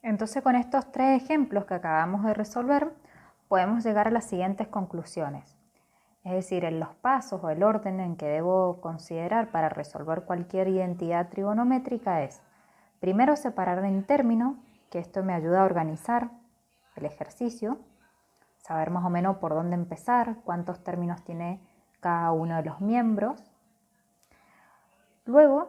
Entonces, con estos tres ejemplos que acabamos de resolver, podemos llegar a las siguientes conclusiones. Es decir, en los pasos o el orden en que debo considerar para resolver cualquier identidad trigonométrica es, primero, separar en términos, que esto me ayuda a organizar el ejercicio, saber más o menos por dónde empezar, cuántos términos tiene cada uno de los miembros. Luego,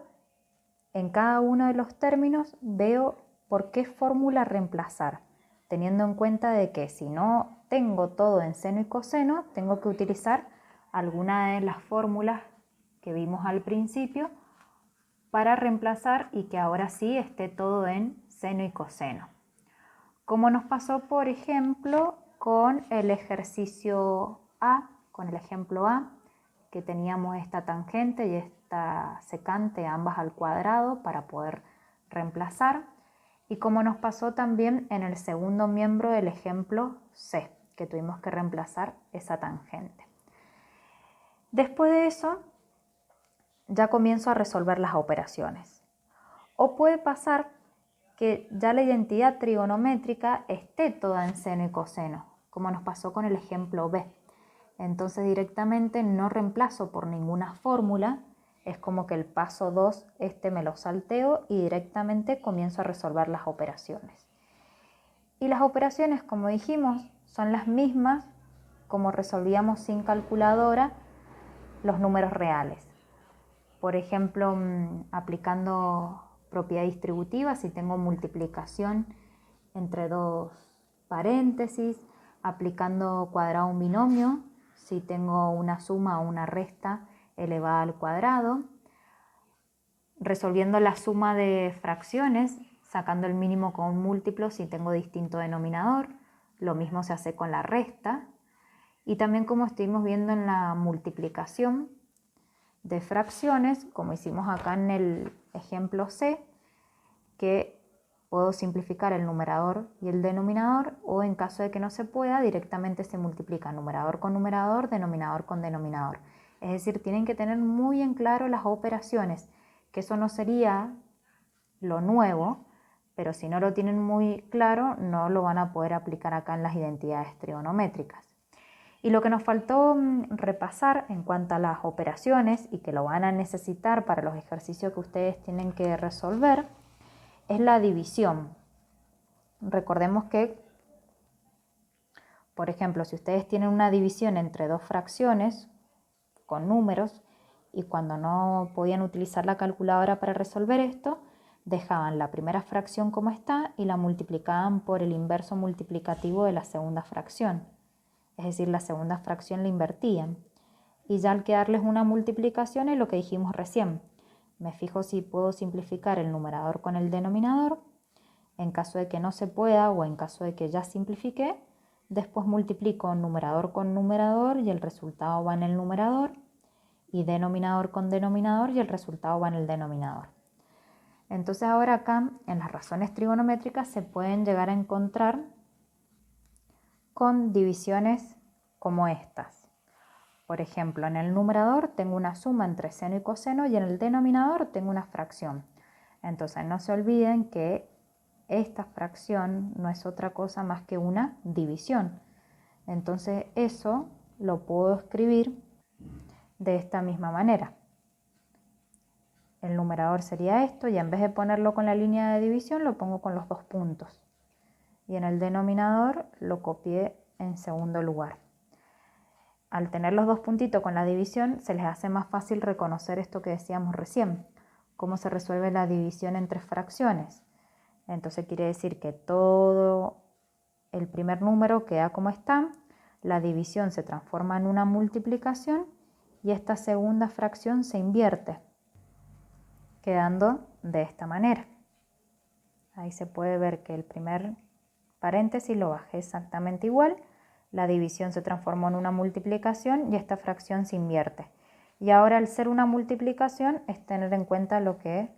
en cada uno de los términos veo por qué fórmula reemplazar, teniendo en cuenta de que si no tengo todo en seno y coseno, tengo que utilizar alguna de las fórmulas que vimos al principio para reemplazar y que ahora sí esté todo en seno y coseno. Como nos pasó, por ejemplo, con el ejercicio A, con el ejemplo A, que teníamos esta tangente y esta secante, ambas al cuadrado, para poder reemplazar. Y como nos pasó también en el segundo miembro del ejemplo C, que tuvimos que reemplazar esa tangente. Después de eso, ya comienzo a resolver las operaciones. O puede pasar que ya la identidad trigonométrica esté toda en seno y coseno, como nos pasó con el ejemplo B. Entonces directamente no reemplazo por ninguna fórmula, es como que el paso 2 me lo salteo y directamente comienzo a resolver las operaciones. Y las operaciones, como dijimos, son las mismas como resolvíamos sin calculadora los números reales. Por ejemplo, aplicando propiedad distributiva, si tengo multiplicación entre dos paréntesis, aplicando cuadrado a un binomio, si tengo una suma o una resta elevada al cuadrado, resolviendo la suma de fracciones, sacando el mínimo con un múltiplo si tengo distinto denominador, lo mismo se hace con la resta, y también como estuvimos viendo en la multiplicación de fracciones, como hicimos acá en el ejemplo C, que puedo simplificar el numerador y el denominador, o en caso de que no se pueda, directamente se multiplica numerador con numerador, denominador con denominador. Es decir, tienen que tener muy en claro las operaciones, que eso no sería lo nuevo, pero si no lo tienen muy claro, no lo van a poder aplicar acá en las identidades trigonométricas. Y lo que nos faltó repasar en cuanto a las operaciones, y que lo van a necesitar para los ejercicios que ustedes tienen que resolver, es la división. Recordemos que, por ejemplo, si ustedes tienen una división entre dos fracciones con números y cuando no podían utilizar la calculadora para resolver esto, dejaban la primera fracción como está y la multiplicaban por el inverso multiplicativo de la segunda fracción. Es decir, la segunda fracción la invertían. Y ya al quedarles una multiplicación es lo que dijimos recién. Me fijo si puedo simplificar el numerador con el denominador. En caso de que no se pueda o en caso de que ya simplifique, después multiplico numerador con numerador y el resultado va en el numerador, y denominador con denominador y el resultado va en el denominador. Entonces ahora acá en las razones trigonométricas se pueden llegar a encontrar con divisiones como estas. Por ejemplo, en el numerador tengo una suma entre seno y coseno y en el denominador tengo una fracción. Entonces no se olviden que esta fracción no es otra cosa más que una división. Entonces eso lo puedo escribir de esta misma manera. El numerador sería esto y en vez de ponerlo con la línea de división lo pongo con los dos puntos. Y en el denominador lo copié en segundo lugar. Al tener los dos puntitos con la división se les hace más fácil reconocer esto que decíamos recién, cómo se resuelve la división entre fracciones. Entonces quiere decir que todo el primer número queda como está, la división se transforma en una multiplicación y esta segunda fracción se invierte, quedando de esta manera. Ahí se puede ver que el primer paréntesis lo bajé exactamente igual, la división se transformó en una multiplicación y esta fracción se invierte. Y ahora al ser una multiplicación es tener en cuenta lo que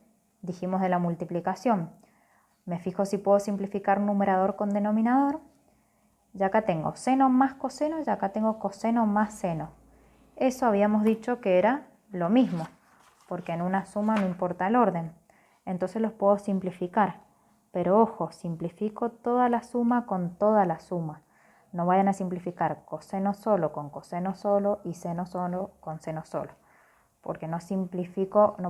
dijimos de la multiplicación. Me fijo si puedo simplificar numerador con denominador. Ya acá tengo seno más coseno y acá tengo coseno más seno. Eso habíamos dicho que era lo mismo, porque en una suma no importa el orden. Entonces los puedo simplificar. Pero ojo, simplifico toda la suma con toda la suma. No vayan a simplificar coseno solo con coseno solo y seno solo con seno solo. Porque no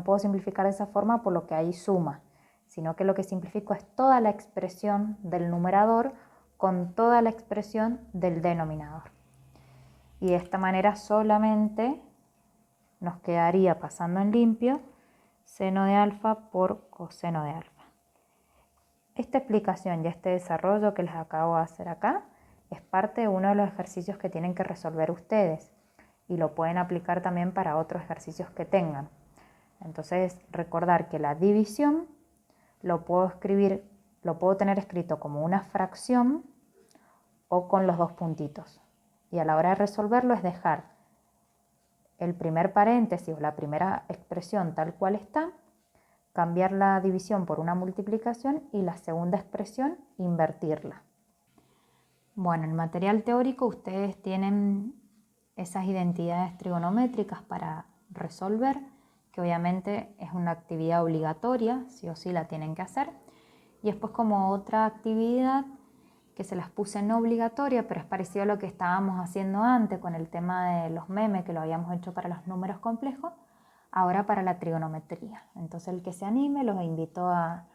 puedo simplificar de esa forma por lo que hay suma, sino que lo que simplifico es toda la expresión del numerador con toda la expresión del denominador. Y de esta manera solamente nos quedaría pasando en limpio seno de alfa por coseno de alfa. Esta explicación y este desarrollo que les acabo de hacer acá es parte de uno de los ejercicios que tienen que resolver ustedes y lo pueden aplicar también para otros ejercicios que tengan. Entonces, recordar que la división lo puedo tener escrito como una fracción o con los dos puntitos. Y a la hora de resolverlo es dejar el primer paréntesis o la primera expresión tal cual está, cambiar la división por una multiplicación y la segunda expresión invertirla. Bueno, en material teórico ustedes tienen esas identidades trigonométricas para resolver, que obviamente es una actividad obligatoria, sí o sí la tienen que hacer. Y después como otra actividad que se las puse no obligatoria, pero es parecido a lo que estábamos haciendo antes con el tema de los memes, que lo habíamos hecho para los números complejos, ahora para la trigonometría. Entonces el que se anime los invito a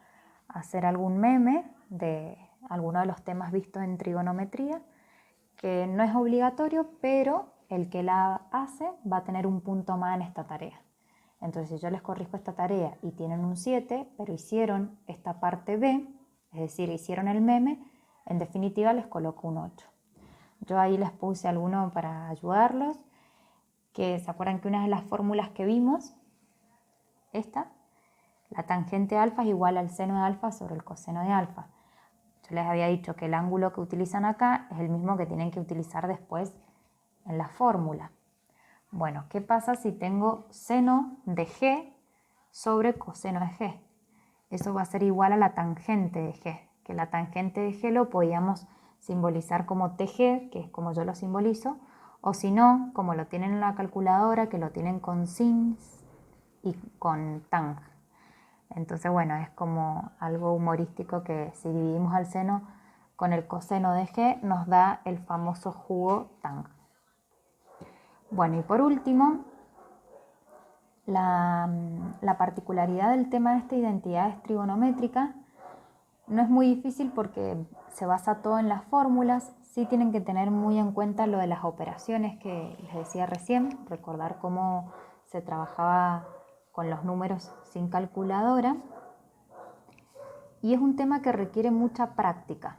hacer algún meme de alguno de los temas vistos en trigonometría, que no es obligatorio, pero el que la hace va a tener un punto más en esta tarea. Entonces si yo les corrijo esta tarea y tienen un 7, pero hicieron esta parte B, es decir, hicieron el meme, en definitiva les coloco un 8. Yo ahí les puse alguno para ayudarlos, que se acuerdan que una de las fórmulas que vimos, esta, la tangente alfa es igual al seno de alfa sobre el coseno de alfa. Yo les había dicho que el ángulo que utilizan acá es el mismo que tienen que utilizar después en la fórmula. Bueno, ¿qué pasa si tengo seno de G sobre coseno de G? Eso va a ser igual a la tangente de G, que la tangente de G lo podíamos simbolizar como TG, que es como yo lo simbolizo, o si no, como lo tienen en la calculadora, que lo tienen con sin y con tang. Entonces, bueno, es como algo humorístico que si dividimos al seno con el coseno de G nos da el famoso jugo tang. Bueno, y por último, la particularidad del tema de esta identidad es trigonométrica. No es muy difícil porque se basa todo en las fórmulas. Sí tienen que tener muy en cuenta lo de las operaciones que les decía recién, recordar cómo se trabajaba con los números sin calculadora. Y es un tema que requiere mucha práctica.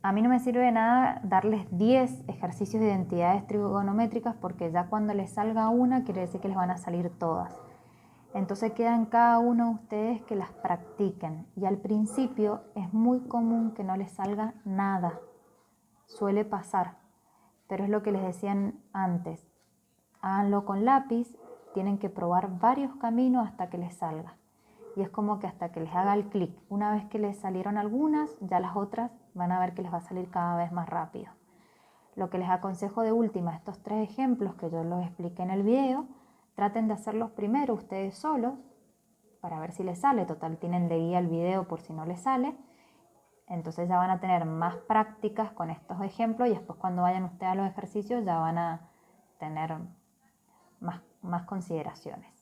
A mí no me sirve de nada darles 10 ejercicios de identidades trigonométricas porque ya cuando les salga una quiere decir que les van a salir todas. Entonces queda en cada uno de ustedes que las practiquen. Y al principio es muy común que no les salga nada. Suele pasar. Pero es lo que les decían antes. Háganlo con lápiz. Tienen que probar varios caminos hasta que les salga. Y es como que hasta que les haga el clic. Una vez que les salieron algunas, ya las otras van a ver que les va a salir cada vez más rápido. Lo que les aconsejo de última, estos 3 ejemplos que yo los expliqué en el video, traten de hacerlos primero ustedes solos para ver si les sale. Total, tienen de guía el video por si no les sale. Entonces ya van a tener más prácticas con estos ejemplos y después cuando vayan ustedes a los ejercicios ya van a tener más consideraciones.